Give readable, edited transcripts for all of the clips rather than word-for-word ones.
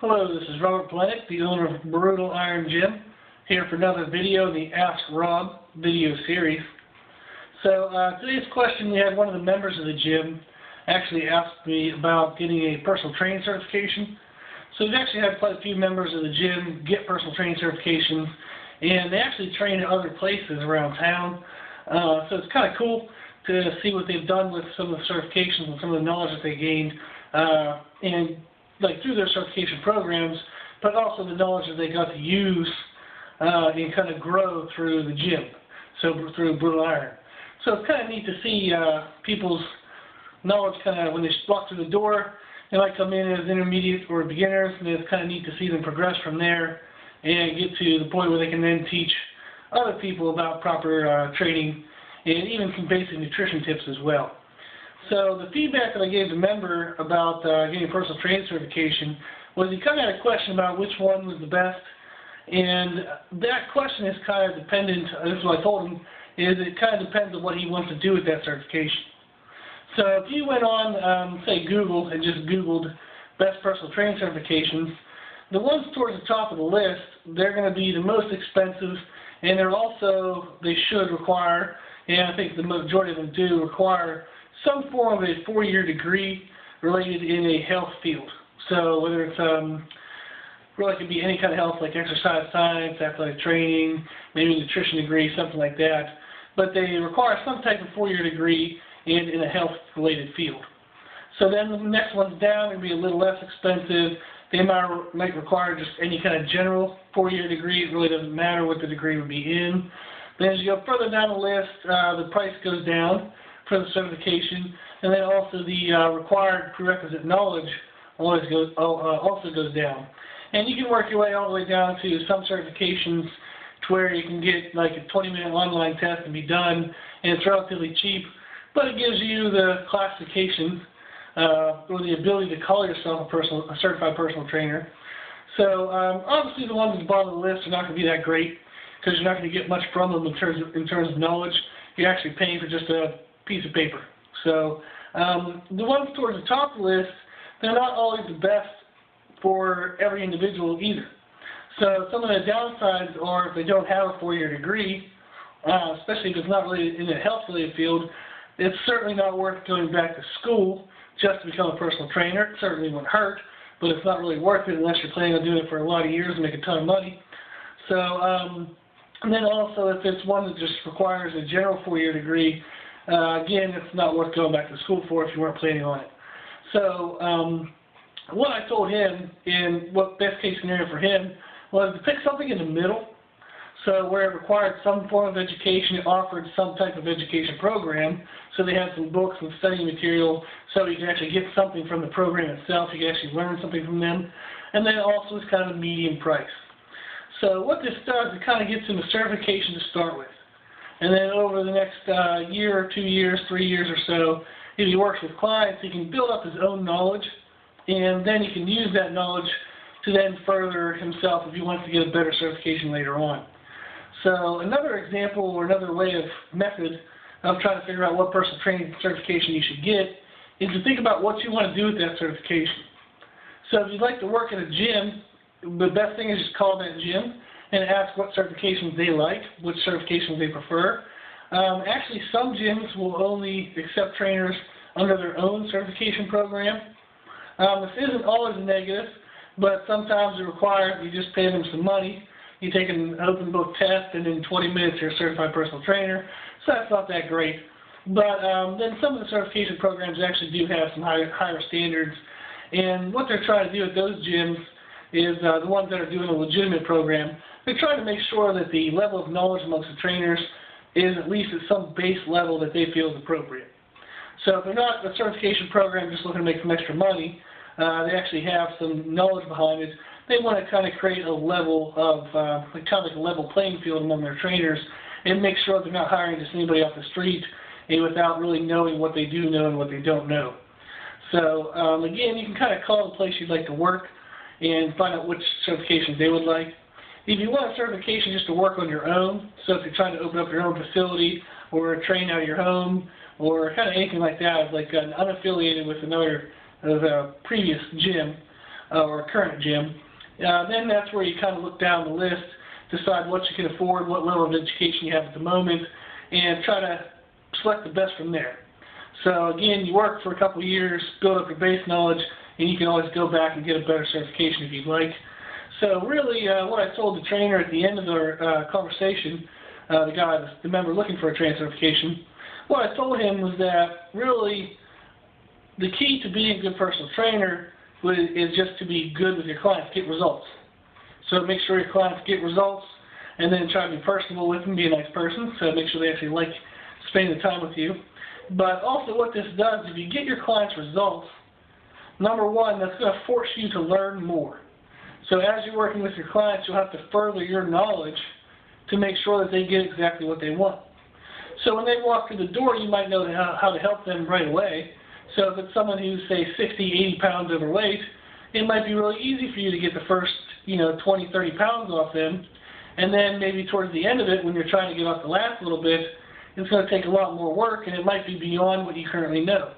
Hello, this is Robert Plenick, the owner of Brutal Iron Gym, here for another video in the Ask Rob video series. So today's question, we had one of the members of the gym actually asked me about getting a personal training certification. So we've actually had quite a few members of the gym get personal training certifications, and they actually train at other places around town. So it's kind of cool to see what they've done with some of the certifications and some of the knowledge that they gained, and like through their certification programs, but also the knowledge that they got to use and kind of grow through the gym, so through Brutal Iron. So it's kind of neat to see people's knowledge kind of when they walk through the door. They might come in as intermediate or beginners, and it's kind of neat to see them progress from there and get to the point where they can then teach other people about proper training and even some basic nutrition tips as well. So the feedback that I gave the member about getting personal training certification was he kind of had a question about which one was the best, and that question is kind of dependent, this is what I told him, is it kind of depends on what he wants to do with that certification. So if you went on, say Google, and just Googled best personal training certifications, the ones towards the top of the list, they're going to be the most expensive, and they should require, and I think the majority of them do require, some form of a 4-year degree related in a health field. So whether it's really it could be any kind of health, like exercise science, athletic training, maybe a nutrition degree, something like that. But they require some type of 4-year degree in a health-related field. So then the next ones down would be a little less expensive. They might require just any kind of general 4-year degree. It really doesn't matter what the degree would be in. Then as you go further down the list, the price goes down for the certification, and then also the required prerequisite knowledge also goes down. And you can work your way all the way down to some certifications to where you can get like a 20-minute online test and be done, and it's relatively cheap, but it gives you the classification or the ability to call yourself a certified personal trainer. So obviously the ones at the bottom of the list are not going to be that great because you're not going to get much from them in terms of knowledge. You're actually paying for just a piece of paper. So the ones towards the top of the list, they're not always the best for every individual either. So some of the downsides are if they don't have a 4-year degree, especially if it's not really in a health-related field, it's certainly not worth going back to school just to become a personal trainer. It certainly won't hurt, but it's not really worth it unless you're planning on doing it for a lot of years and make a ton of money. So, and then also if it's one that just requires a general 4-year degree, again, it's not worth going back to school for if you weren't planning on it. So what I told him, and what best case scenario for him, was to pick something in the middle. So where it required some form of education, it offered some type of education program. So they had some books and study material so you can actually get something from the program itself. You can actually learn something from them. And then also it's kind of a medium price. So what this does, it kind of gets him a certification to start with. And then over the next year, 2 years, 3 years or so, if he works with clients, he can build up his own knowledge, and then he can use that knowledge to then further himself if he wants to get a better certification later on. So another example or another method of trying to figure out what personal training certification you should get is to think about what you want to do with that certification. So if you'd like to work at a gym, the best thing is just call that gym and ask what certifications they like, which certifications they prefer. Actually, some gyms will only accept trainers under their own certification program. This isn't always a negative, but sometimes it requires you just pay them some money. You take an open book test, and in 20 minutes you're a certified personal trainer, so that's not that great. But then some of the certification programs actually do have some higher standards, and what they're trying to do at those gyms is the ones that are doing a legitimate program, they're trying to make sure that the level of knowledge amongst the trainers is at least at some base level that they feel is appropriate. So if they're not a certification program just looking to make some extra money, they actually have some knowledge behind it. They want to kind of create a level of, kind of like a level playing field among their trainers and make sure they're not hiring just anybody off the street and without really knowing what they do know and what they don't know. So again, you can kind of call the place you'd like to work and find out which certifications they would like. If you want a certification just to work on your own, so if you're trying to open up your own facility or train out of your home or kind of anything like that, like unaffiliated with another previous gym, or current gym. Then that's where you kind of look down the list, decide what you can afford, what level of education you have at the moment, and try to select the best from there. So again, you work for a couple of years, build up your base knowledge, and you can always go back and get a better certification if you'd like. So really, what I told the trainer at the end of our conversation, the member looking for a training certification, what I told him was that really the key to being a good personal trainer is just to be good with your clients, get results. So make sure your clients get results, and then try to be personable with them, be a nice person, so make sure they actually like spending the time with you. But also what this does, if you get your clients results, number one, that's going to force you to learn more. So as you're working with your clients, you'll have to further your knowledge to make sure that they get exactly what they want. So when they walk through the door, you might know how to help them right away. So if it's someone who's, say, 60, 80 pounds overweight, it might be really easy for you to get the first, 20, 30 pounds off them. And then maybe towards the end of it, when you're trying to get off the last little bit, it's going to take a lot more work, and it might be beyond what you currently know.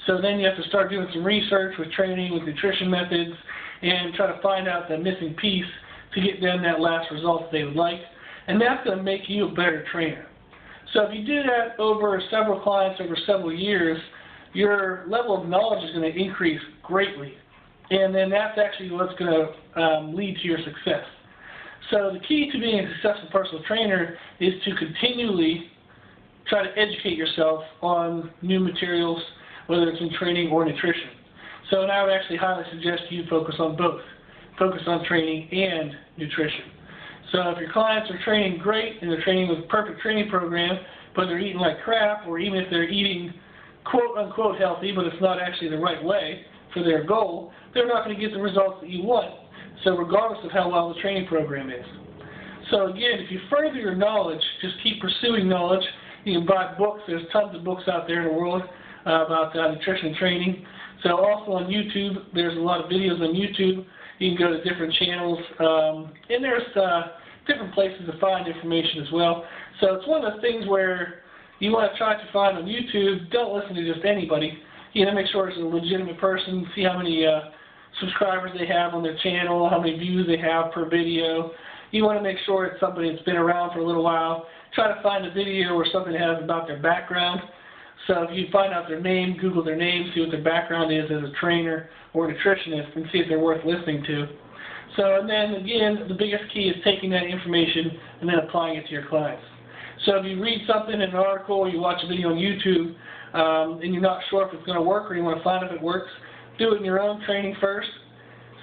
So then you have to start doing some research with training, with nutrition methods, and try to find out the missing piece to get them that last result that they would like. And that's going to make you a better trainer. So if you do that over several clients over several years, your level of knowledge is going to increase greatly. And then that's actually what's going to lead to your success. So the key to being a successful personal trainer is to continually try to educate yourself on new materials, whether it's in training or nutrition. So I would actually highly suggest you focus on both. Focus on training and nutrition. So if your clients are training great and they're training with a perfect training program, but they're eating like crap, or even if they're eating quote-unquote healthy, but it's not actually the right way for their goal, they're not going to get the results that you want. So regardless of how well the training program is. So again, if you further your knowledge, just keep pursuing knowledge. You can buy books. There's tons of books out there in the world about nutrition and training. So also on YouTube, there's a lot of videos on YouTube. You can go to different channels, and there's different places to find information as well. So it's one of those things where you want to try to find on YouTube, don't listen to just anybody. Make sure it's a legitimate person, see how many subscribers they have on their channel, how many views they have per video. You want to make sure it's somebody that's been around for a little while. Try to find a video or something that has about their background. So if you find out their name, Google their name, see what their background is as a trainer or a nutritionist, and see if they're worth listening to. So, and then again, the biggest key is taking that information and then applying it to your clients. So if you read something in an article or you watch a video on YouTube and you're not sure if it's going to work or you want to find if it works, do it in your own training first.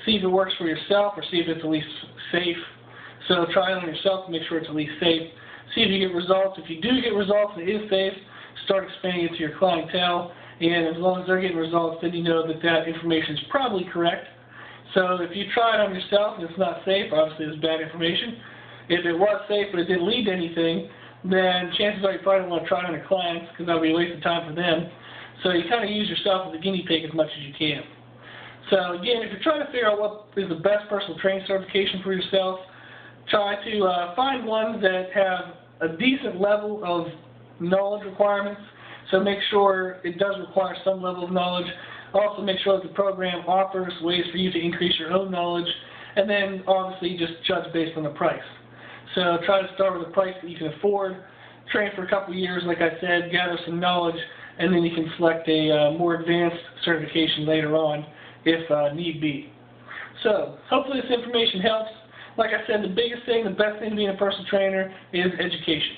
See if it works for yourself or see if it's at least safe. So try it on yourself to make sure it's at least safe. See if you get results. If you do get results and it is safe, start expanding it to your clientele. And as long as they're getting results, then you know that that information is probably correct. So if you try it on yourself and it's not safe, obviously it's bad information. If it was safe but it didn't lead to anything, then chances are you probably don't want to try it on your clients because that'll be a waste of time for them. So you kind of use yourself as a guinea pig as much as you can. So again, if you're trying to figure out what is the best personal training certification for yourself, try to find ones that have a decent level of knowledge requirements. So make sure it does require some level of knowledge. Also make sure that the program offers ways for you to increase your own knowledge. And then obviously just judge based on the price. So try to start with a price that you can afford, train for a couple of years, like I said, gather some knowledge, and then you can select a more advanced certification later on if need be. So hopefully this information helps. Like I said, the biggest thing, the best thing to being a personal trainer is education.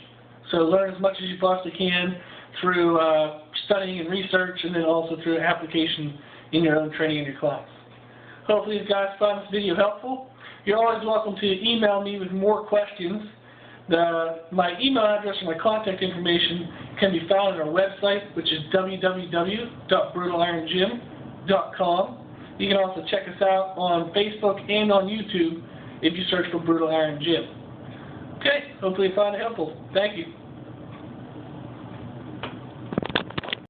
So learn as much as you possibly can through studying and research, and then also through application in your own training and your clients. Hopefully you guys found this video helpful. You're always welcome to email me with more questions. My email address and my contact information can be found on our website, which is www.brutalirongym.com. You can also check us out on Facebook and on YouTube if you search for Brutal Iron Gym. Okay, hopefully you found it helpful. Thank you.